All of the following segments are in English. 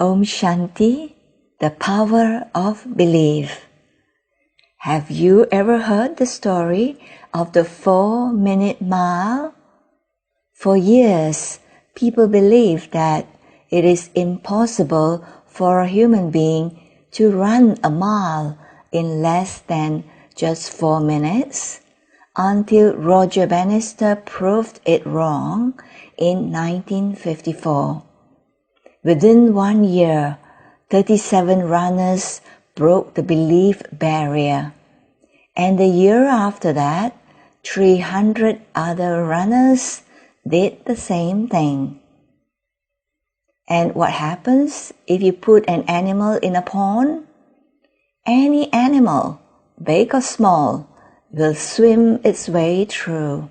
Om Shanti, the power of belief. Have you ever heard the story of the 4-minute mile? For years, people believed that it is impossible for a human being to run a mile in less than just 4 minutes, until Roger Bannister proved it wrong in 1954. Within 1 year, 37 runners broke the belief barrier, and the year after that, 300 other runners did the same thing. And what happens if you put an animal in a pond? Any animal, big or small, will swim its way through.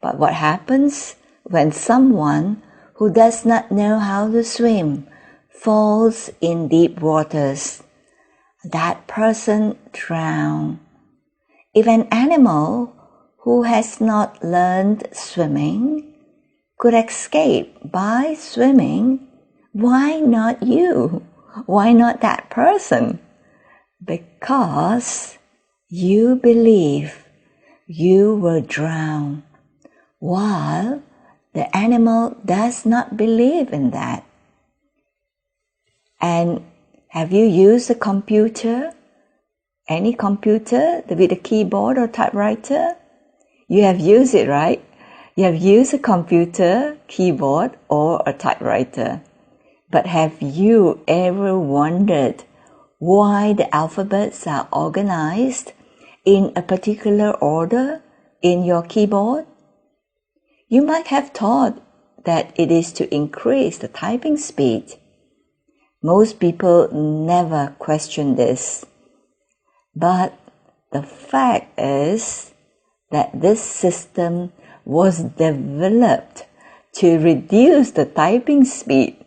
But what happens when someone who does not know how to swim falls in deep waters? That person drowns. If an animal who has not learned swimming could escape by swimming, why not you? Why not that person? Because you believe you will drown, while the animal does not believe in that. And have you used a computer? Any computer with a keyboard or typewriter? You have used it, right? You have used a computer, keyboard, or a typewriter. But have you ever wondered why the alphabets are organized in a particular order in your keyboard? You might have thought that it is to increase the typing speed. Most people never question this. But the fact is that this system was developed to reduce the typing speed,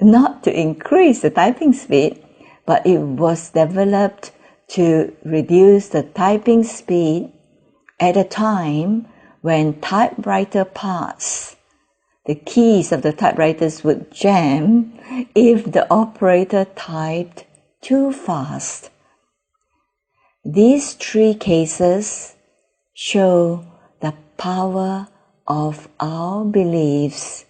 not to increase the typing speed, but it was developed to reduce the typing speed at a time when typewriter parts, the keys of the typewriters would jam if the operator typed too fast. These 3 cases show the power of our beliefs.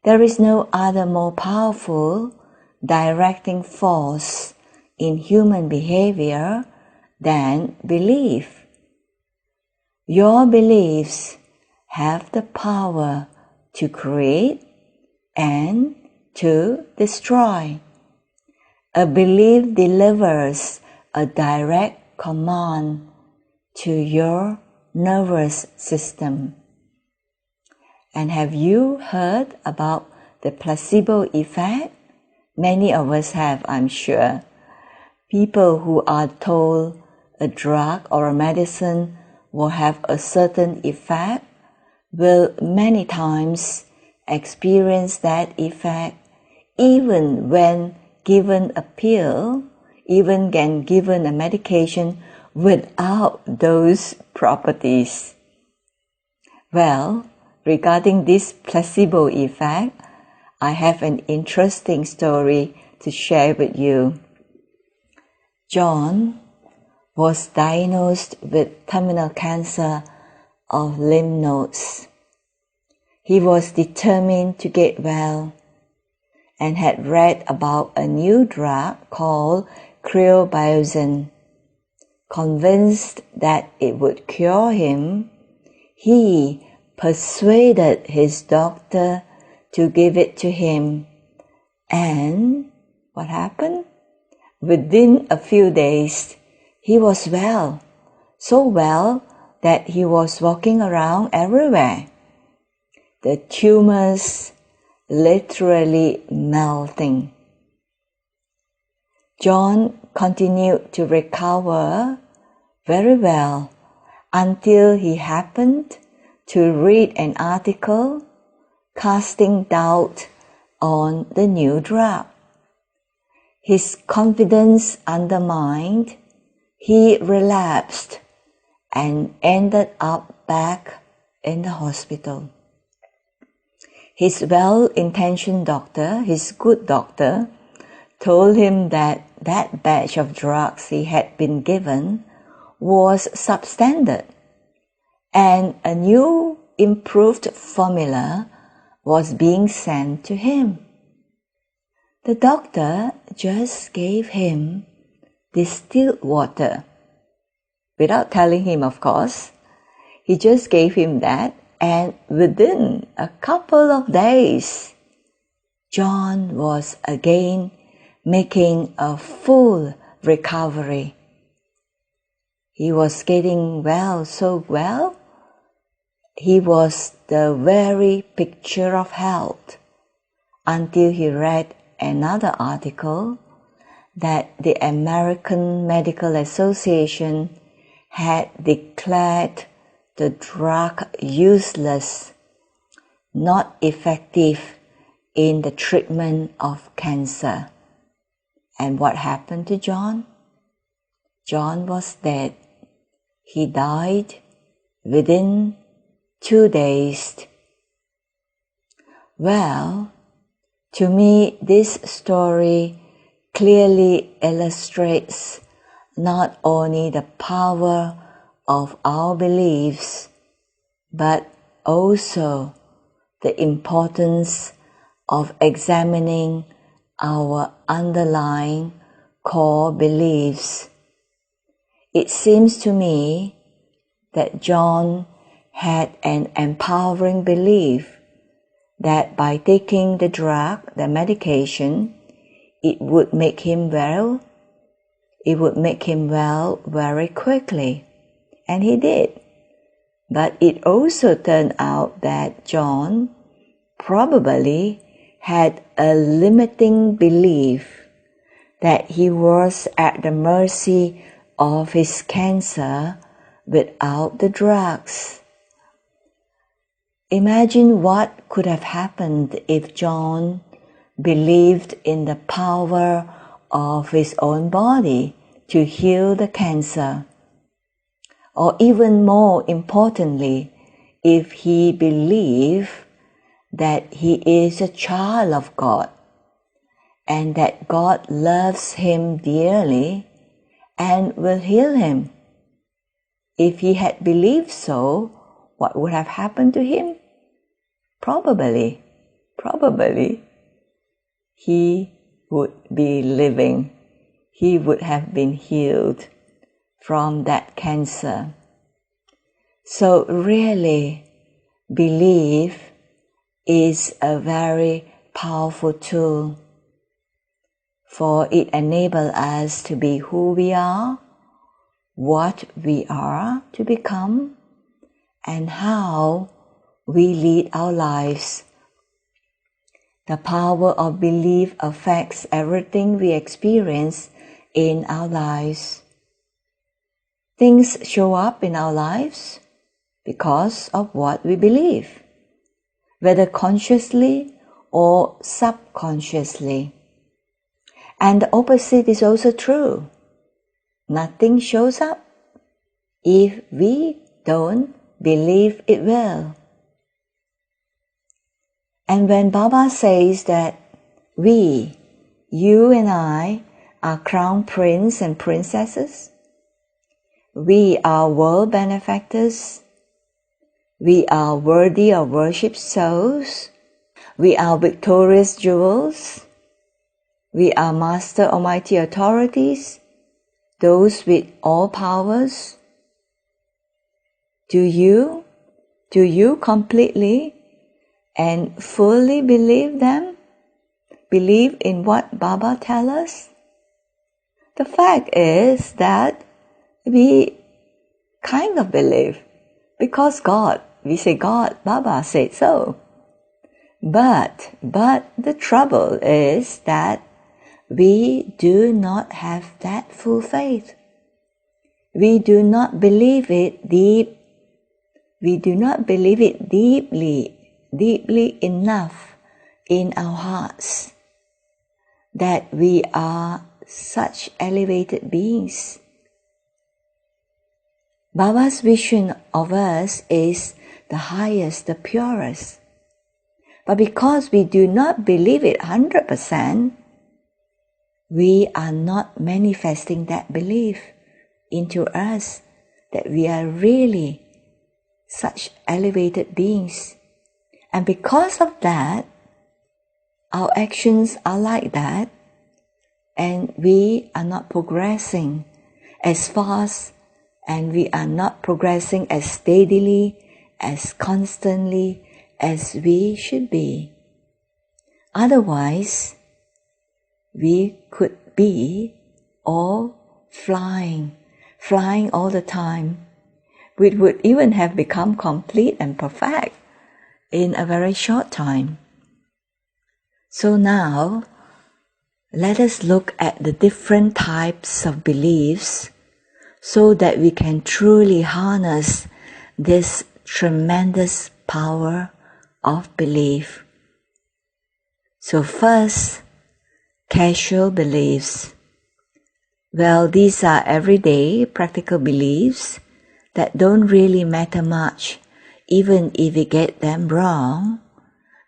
There is no other more powerful directing force in human behavior than belief. Your beliefs have the power to create and to destroy. A belief delivers a direct command to your nervous system. And have you heard about the placebo effect? Many of us have, I'm sure. People who are told a drug or a medicine will have a certain effect will many times experience that effect even when given a pill, even when given a medication without those properties. Well, regarding this placebo effect, I have an interesting story to share with you. John was diagnosed with terminal cancer of lymph nodes. He was determined to get well and had read about a new drug called cryobiosine. Convinced that it would cure him, he persuaded his doctor to give it to him. And what happened? Within a few days, he was well, so well that he was walking around everywhere. The tumors literally melting. John continued to recover very well until he happened to read an article casting doubt on the new drug. His confidence undermined, he relapsed and ended up back in the hospital. His well-intentioned doctor, his good doctor, told him that that batch of drugs he had been given was substandard, and a new improved formula was being sent to him. The doctor just gave him distilled water. Without telling him, of course, he just gave him that, and within a couple of days, John was again making a full recovery. He was getting well, so well. He was the very picture of health until he read another article that the American Medical Association had declared the drug useless, not effective in the treatment of cancer. And what happened to John? John was dead. He died within 2 days. Well, to me, this story clearly illustrates not only the power of our beliefs, but also the importance of examining our underlying core beliefs. It seems to me that John had an empowering belief that by taking the drug, the medication, it would make him well. It would make him well very quickly. And he did. But it also turned out that John probably had a limiting belief that he was at the mercy of his cancer without the drugs. Imagine what could have happened if John believed in the power of his own body to heal the cancer. Or even more importantly, if he believed that he is a child of God and that God loves him dearly and will heal him. If he had believed so, what would have happened to him? Probably, he would be living. He would have been healed from that cancer. So really, belief is a very powerful tool, for it enables us to be who we are, what we are to become, and how we lead our lives. The power of belief affects everything we experience in our lives. Things show up in our lives because of what we believe, whether consciously or subconsciously. And the opposite is also true. Nothing shows up if we don't believe it will. And when Baba says that we, you and I, are crown prince and princesses, we are world benefactors, we are worthy of worship souls, we are victorious jewels, we are master almighty authorities, those with all powers. Do you completely and fully believe them? Believe in what Baba tells us? The fact is that we kind of believe because God, we say God, Baba said so. But the trouble is that we do not have that full faith. We do not believe it deeply enough in our hearts that we are such elevated beings. Baba's vision of us is the highest, the purest. But because we do not believe it 100%, we are not manifesting that belief into us that we are really such elevated beings. And because of that, our actions are like that, and we are not progressing as fast, and we are not progressing as steadily, as constantly as we should be. Otherwise, we could be all flying all the time. We would even have become complete and perfect in a very short time. So now, let us look at the different types of beliefs so that we can truly harness this tremendous power of belief. So first, casual beliefs. Well, these are everyday practical beliefs that don't really matter much, even if we get them wrong,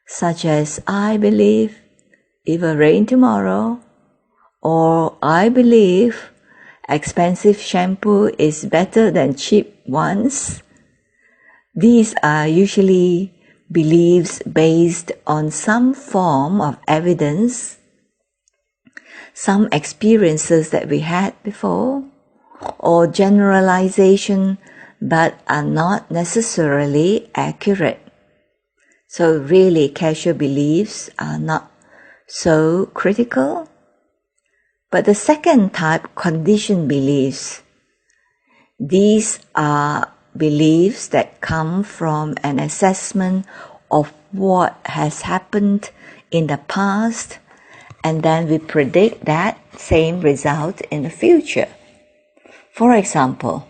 such as I believe it will rain tomorrow, or I believe expensive shampoo is better than cheap ones. These are usually beliefs based on some form of evidence, some experiences that we had before, or generalization, but are not necessarily accurate. So really, casual beliefs are not so critical. But the second type, conditioned beliefs. These are beliefs that come from an assessment of what has happened in the past, and then we predict that same result in the future. For example,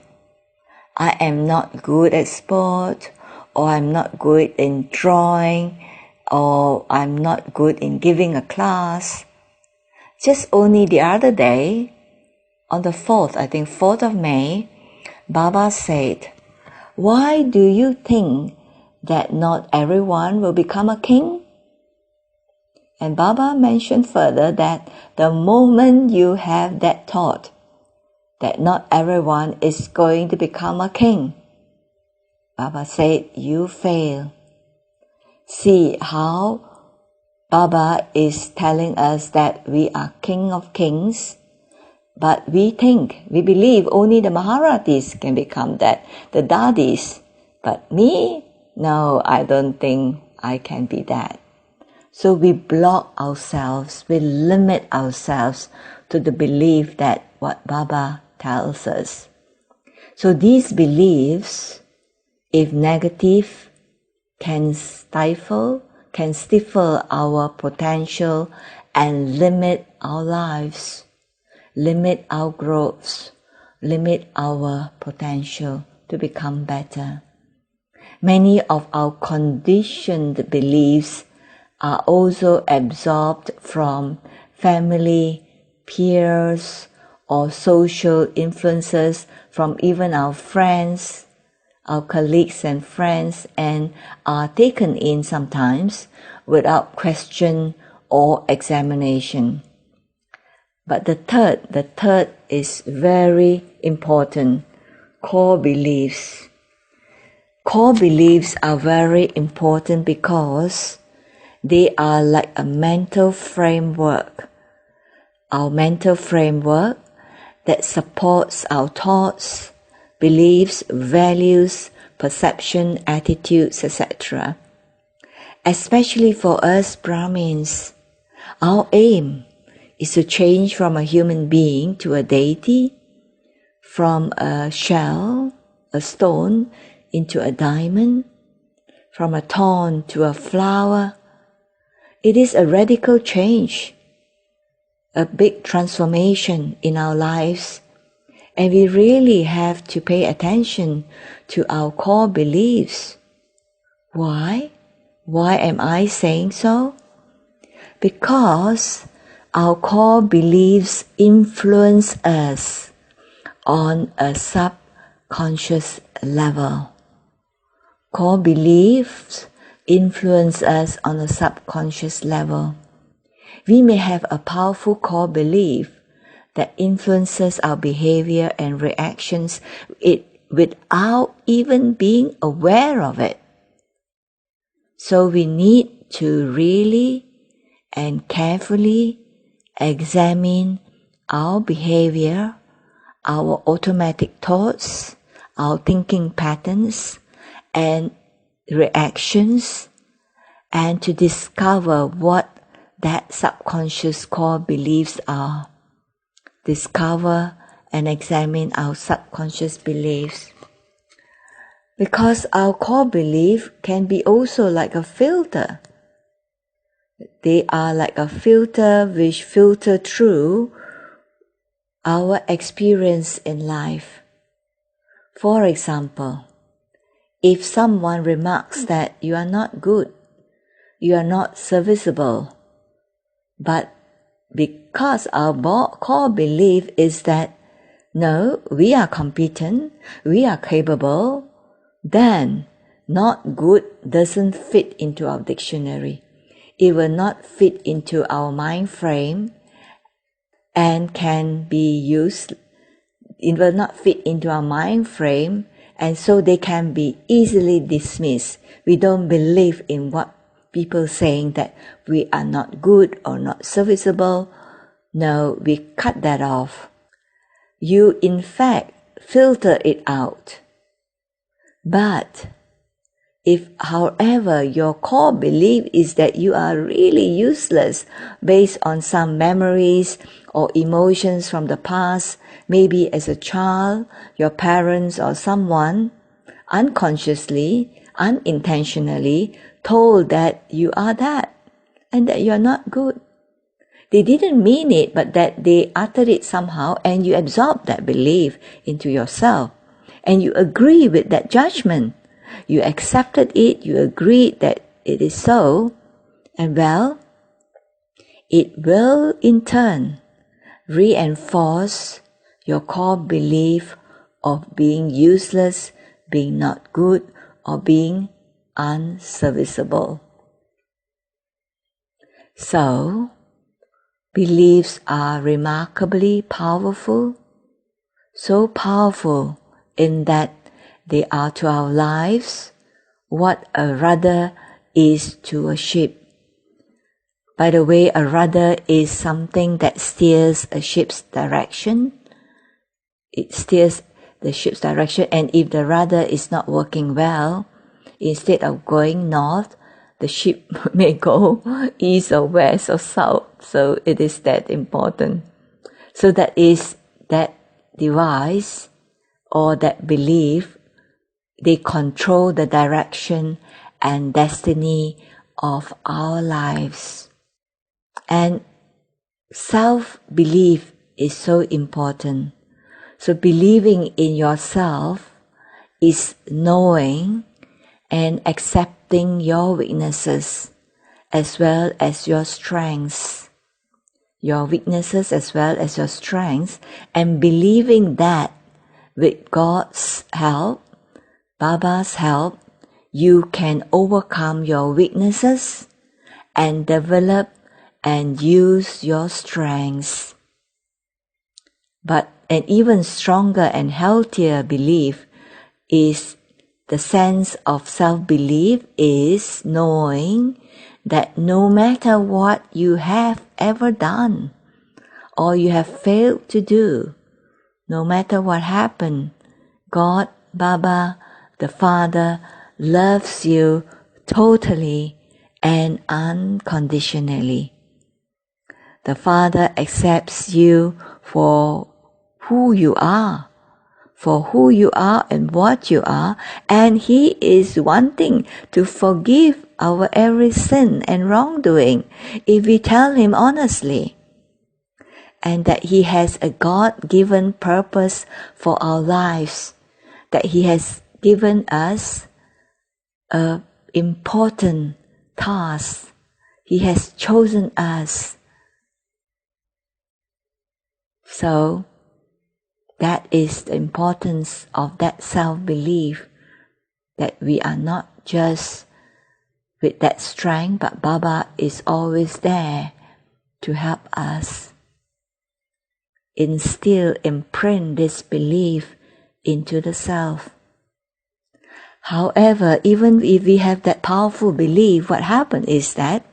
I am not good at sport, or I'm not good in drawing, or I'm not good in giving a class. Just only the other day, on the 4th of May, Baba said, "Why do you think that not everyone will become a king?" And Baba mentioned further that the moment you have that thought, that not everyone is going to become a king, Baba said, you fail. See how Baba is telling us that we are king of kings, but we believe only the Maharatis can become that, the Dadis. But me, no, I don't think I can be that. So we block ourselves, we limit ourselves to the belief that what Baba tells us. So these beliefs, if negative, can stifle our potential and limit our lives, limit our growth, limit our potential to become better. Many of our conditioned beliefs are also absorbed from family, peers, or social influences from even our friends, our colleagues and friends, and are taken in sometimes without question or examination. But the third is very important, core beliefs. Core beliefs are very important because they are like a mental framework, our mental framework that supports our thoughts, beliefs, values, perception, attitudes, etc. Especially for us Brahmins, our aim is to change from a human being to a deity, from a shell, a stone, into a diamond, from a thorn to a flower. It is a radical change, a big transformation in our lives, and we really have to pay attention to our core beliefs. Why? Why am I saying so? Because our core beliefs influence us on a subconscious level. Core beliefs influence us on a subconscious level. We may have a powerful core belief that influences our behavior and reactions without even being aware of it. So we need to really and carefully examine our behavior, our automatic thoughts, our thinking patterns and reactions, and to discover what that subconscious core beliefs are. Discover and examine our subconscious beliefs. Because our core belief can be also like a filter. They are like a filter which filter through our experience in life. For example, if someone remarks that you are not good, you are not serviceable, but because our core belief is that, no, we are competent, we are capable, then not good doesn't fit into our dictionary. It will not fit into our mind frame and can be used. It will not fit into our mind frame, and so they can be easily dismissed. We don't believe in what people saying that we are not good or not serviceable. No, we cut that off. You in fact filter it out. But if, however, your core belief is that you are really useless based on some memories or emotions from the past, maybe as a child, your parents or someone unconsciously, unintentionally told that you are that and that you are not good. They didn't mean it, but that they uttered it somehow, and you absorb that belief into yourself and you agree with that judgment. You accepted it, you agreed that it is so, and well, it will in turn reinforce your core belief of being useless, being not good, or being unserviceable. So, beliefs are remarkably powerful, so powerful in that they are to our lives what a rudder is to a ship. By the way, a rudder is something that steers a ship's direction. It steers the ship's direction, and if the rudder is not working well, instead of going north, the ship may go east or west or south. So it is that important. So that is that device or that belief. They control the direction and destiny of our lives. And self-belief is so important. So believing in yourself is knowing and accepting your weaknesses as well as your strengths. Your weaknesses as well as your strengths, and believing that with God's help, Baba's help, you can overcome your weaknesses and develop and use your strengths. But an even stronger and healthier belief is the sense of self-belief is knowing that no matter what you have ever done or you have failed to do, no matter what happened, God, Baba, the Father loves you totally and unconditionally. The Father accepts you for who you are and what you are, and He is wanting to forgive our every sin and wrongdoing if we tell Him honestly, and that He has a God-given purpose for our lives, that He has given us an important task. He has chosen us. So that is the importance of that self-belief, that we are not just with that strength, but Baba is always there to help us imprint this belief into the self. However, even if we have that powerful belief, what happens is that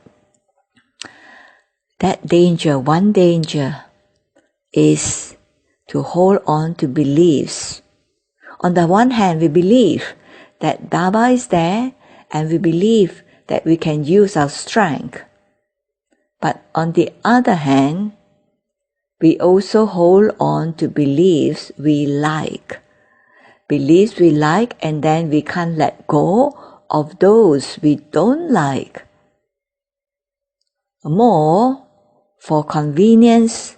one danger is to hold on to beliefs. On the one hand, we believe that Baba is there and we believe that we can use our strength. But on the other hand, we also hold on to beliefs we like. Beliefs we like, and then we can't let go of those we don't like. More for convenience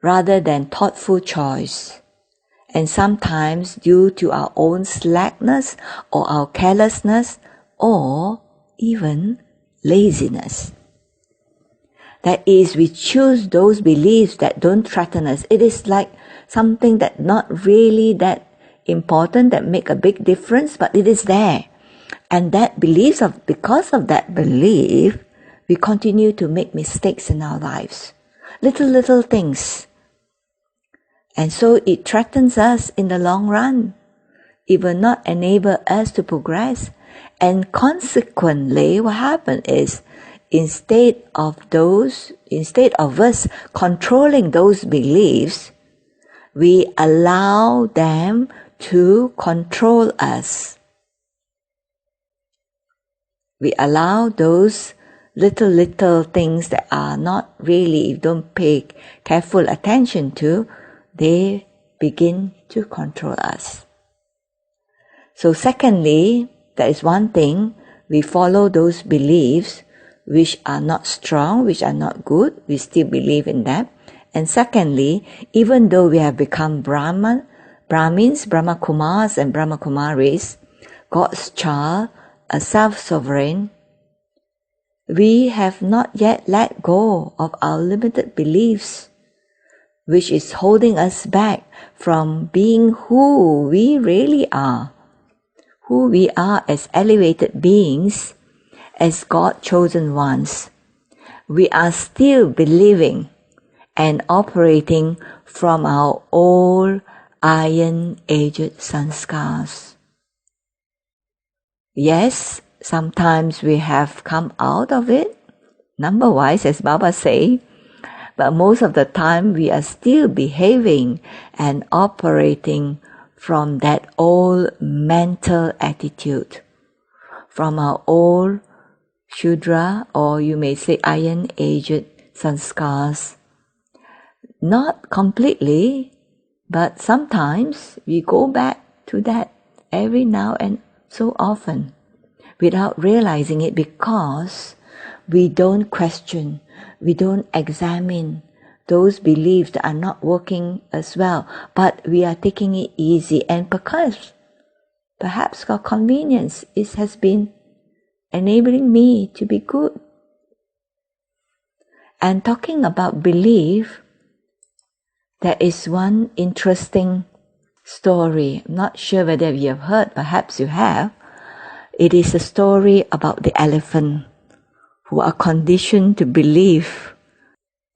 rather than thoughtful choice. And sometimes due to our own slackness or our carelessness or even laziness. That is, we choose those beliefs that don't threaten us. It is like something that not really that important, that make a big difference, but it is there. And because of that belief, we continue to make mistakes in our lives. Little things. And so it threatens us in the long run. It will not enable us to progress. And consequently, what happens is, instead of us controlling those beliefs, we allow them to control us. We allow those little things that are not really, if you don't pay careful attention to, they begin to control us. So secondly, that is one thing, we follow those beliefs which are not strong, which are not good, we still believe in that. And secondly, even though we have become Brahmins, Brahma Kumaris and Brahma Kumaris, God's child, a self-sovereign, we have not yet let go of our limited beliefs, which is holding us back from being who we really are, who we are as elevated beings, as God-chosen ones. We are still believing and operating from our old iron-aged sanskars. Yes, sometimes we have come out of it, number-wise, as Baba say, but most of the time we are still behaving and operating from that old mental attitude, from our old Shudra, or you may say iron-aged sanskars. Not completely, but sometimes we go back to that every now and so often without realizing it, because we don't question, we don't examine those beliefs that are not working as well, but we are taking it easy, and because perhaps for convenience, it has been enabling me to be good. And talking about belief, there is one interesting story. I'm not sure whether you have heard, perhaps you have. It is a story about the elephant who are conditioned to believe.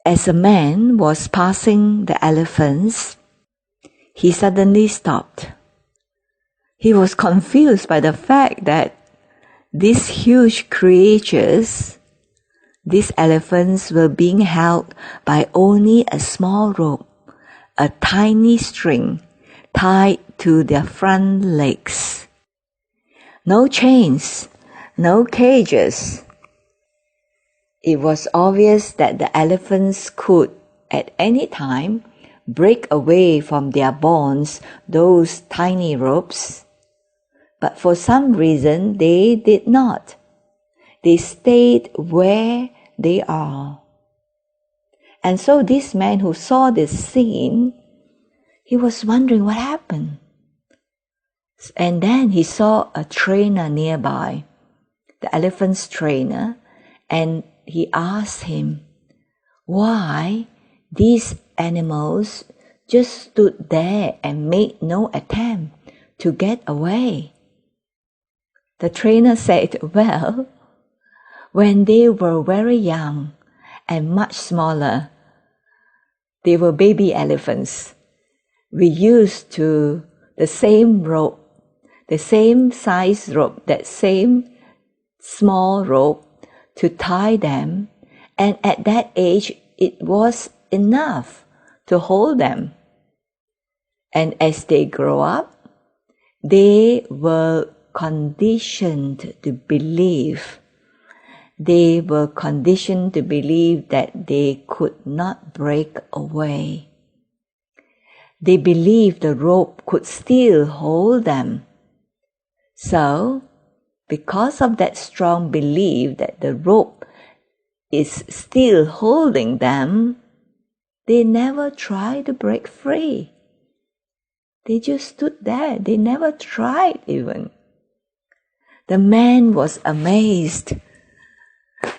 As a man was passing the elephants, he suddenly stopped. He was confused by the fact that these huge creatures, these elephants, were being held by only a small rope, a tiny string tied to their front legs. No chains, no cages. It was obvious that the elephants could, at any time, break away from their bonds, those tiny ropes. But for some reason, they did not. They stayed where they are. And so this man who saw this scene, he was wondering what happened. And then he saw a trainer nearby, the elephant's trainer, and he asked him why these animals just stood there and made no attempt to get away. The trainer said, well, When they were very young and much smaller, they were baby elephants. We used the same rope, the same size rope, that same small rope to tie them, and at that age it was enough to hold them. And as they grow up, they were conditioned to believe. They were conditioned to believe that they could not break away. They believed the rope could still hold them. So, because of that strong belief that the rope is still holding them, they never tried to break free. They just stood there. They never tried even. The man was amazed.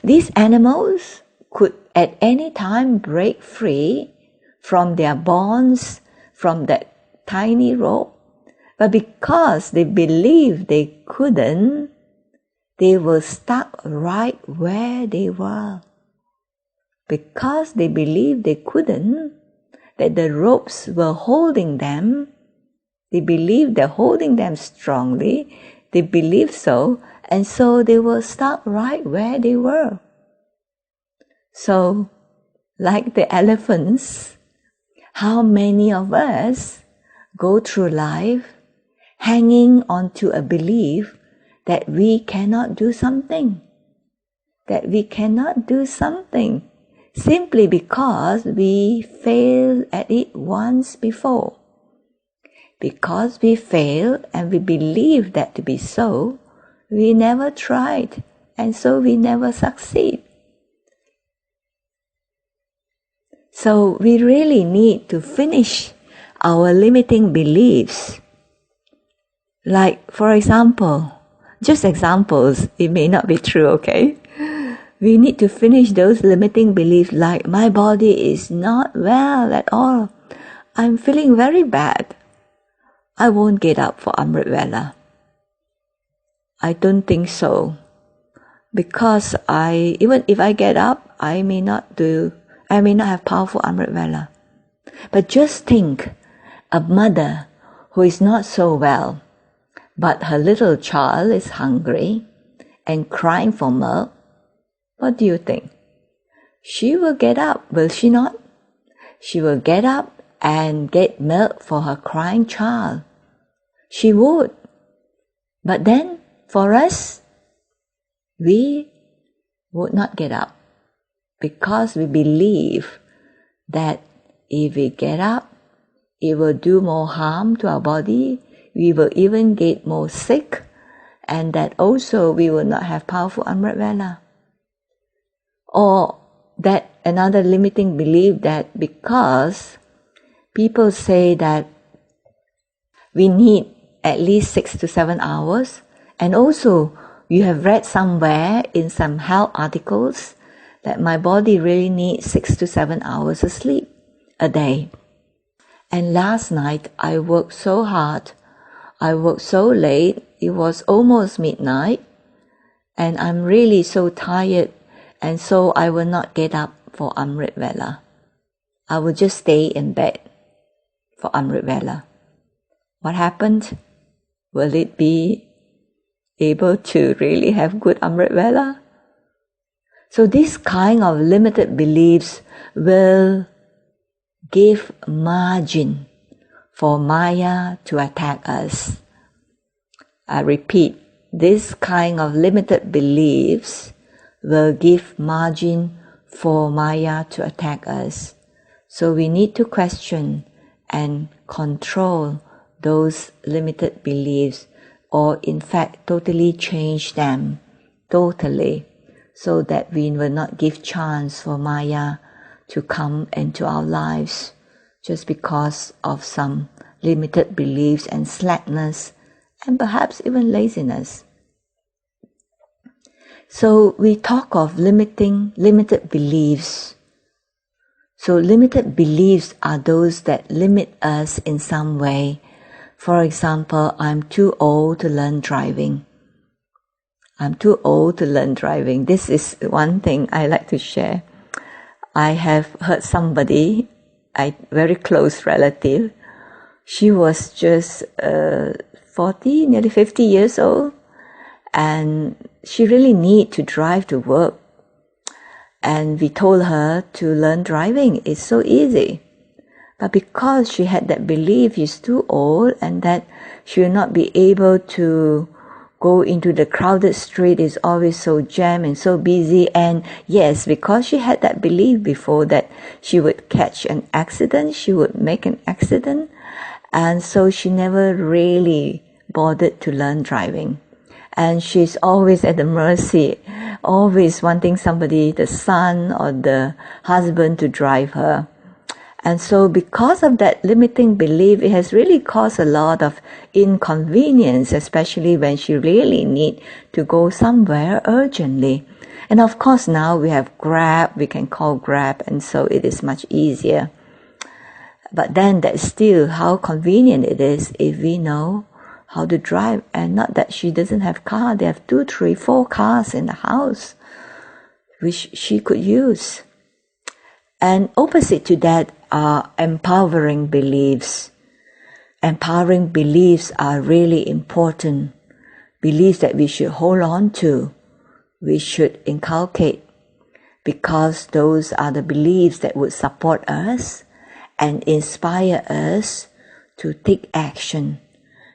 These animals could at any time break free from their bonds, from that tiny rope, but because they believed they couldn't, they were stuck right where they were. Because they believed they couldn't, that the ropes were holding them, they believed they're holding them strongly, they believed so, and so they were stuck right where they were. So, like the elephants, how many of us go through life hanging onto a belief that we cannot do something, simply because we failed at it once before. Because we failed and we believe that to be so, we never tried, and so we never succeed. So we really need to finish our limiting beliefs. Like, for example, just examples, it may not be true, okay? We need to finish those limiting beliefs like, my body is not well at all. I'm feeling very bad. I won't get up for Amrit Vela. I don't think so. Because even if I get up, I may not have powerful Amrit Vela. But just think, a mother who is not so well, but her little child is hungry and crying for milk, what do you think? She will get up, will she not? She will get up and get milk for her crying child. She would. But then, for us, we would not get up because we believe that if we get up, it will do more harm to our body, we will even get more sick, and that also we will not have powerful Amrit Vela. Or that another limiting belief that because people say that we need at least 6 to 7 hours, and also you have read somewhere in some health articles that my body really needs 6 to 7 hours of sleep a day. And last night I worked so hard, I worked so late, it was almost midnight, and I'm really so tired, and so I will not get up for Amrit Vela. I will just stay in bed for Amrit Vela. What happened? Will it be able to really have good Amrit Vela? So this kind of limited beliefs will give margin for Maya to attack us. I repeat, this kind of limited beliefs will give margin for Maya to attack us. So we need to question and control those limited beliefs, or in fact totally change them, totally, so that we will not give chance for Maya to come into our lives just because of some limited beliefs and slackness, and perhaps even laziness. So we talk of limited beliefs. So limited beliefs are those that limit us in some way. For example, I'm too old to learn driving. I'm too old to learn driving. This is one thing I like to share. I have heard somebody, a very close relative, she was just 40, nearly 50 years old, and she really need to drive to work. And we told her to learn driving. It's so easy. But because she had that belief she's too old and that she will not be able to go into the crowded street, is always so jammed and so busy. And yes, because she had that belief before that she would catch an accident, she would make an accident. And so she never really bothered to learn driving. And she's always at the mercy, always wanting somebody, the son or the husband, to drive her. And so because of that limiting belief, it has really caused a lot of inconvenience, especially when she really need to go somewhere urgently. And of course now we have Grab, we can call Grab, and so it is much easier. But then that's still how convenient it is if we know how to drive. And not that she doesn't have car, they have 2, 3, 4 cars in the house, which she could use. And opposite to that are empowering beliefs. Empowering beliefs are really important. Beliefs that we should hold on to, we should inculcate, because those are the beliefs that would support us and inspire us to take action.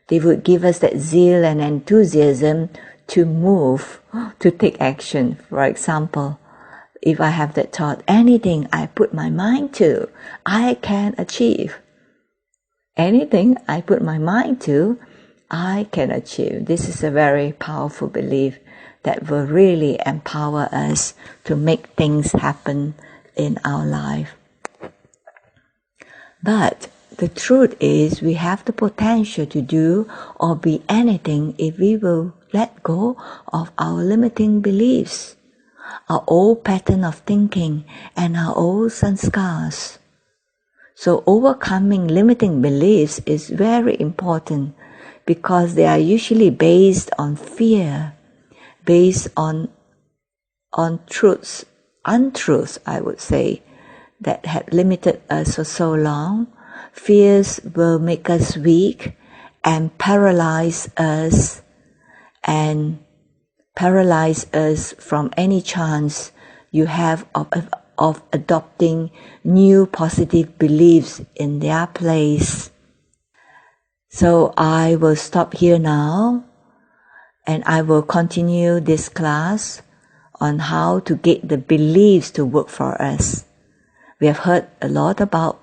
They would give us that zeal and enthusiasm to move, to take action. For example, if I have that thought, anything I put my mind to, I can achieve. Anything I put my mind to, I can achieve. This is a very powerful belief that will really empower us to make things happen in our life. But the truth is, we have the potential to do or be anything if we will let go of our limiting beliefs, our old pattern of thinking, and our old sanskars. So overcoming limiting beliefs is very important, because they are usually based on fear, based on truths, untruths, I would say, that had limited us for so long. Fears will make us weak and paralyze us from any chance you have of adopting new positive beliefs in their place. So I will stop here now, and I will continue this class on how to get the beliefs to work for us. We have heard a lot about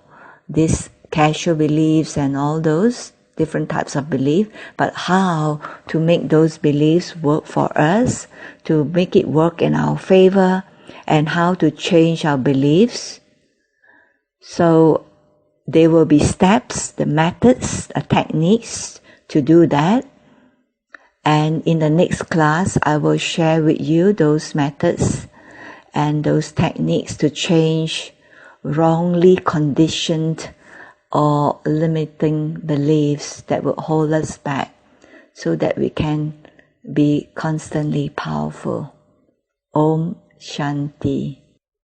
these casual beliefs and all those different types of belief, but how to make those beliefs work for us, to make it work in our favor, and how to change our beliefs. So there will be steps, the methods, the techniques to do that. And in the next class, I will share with you those methods and those techniques to change wrongly conditioned or limiting beliefs that will hold us back, so that we can be constantly powerful. Om Shanti.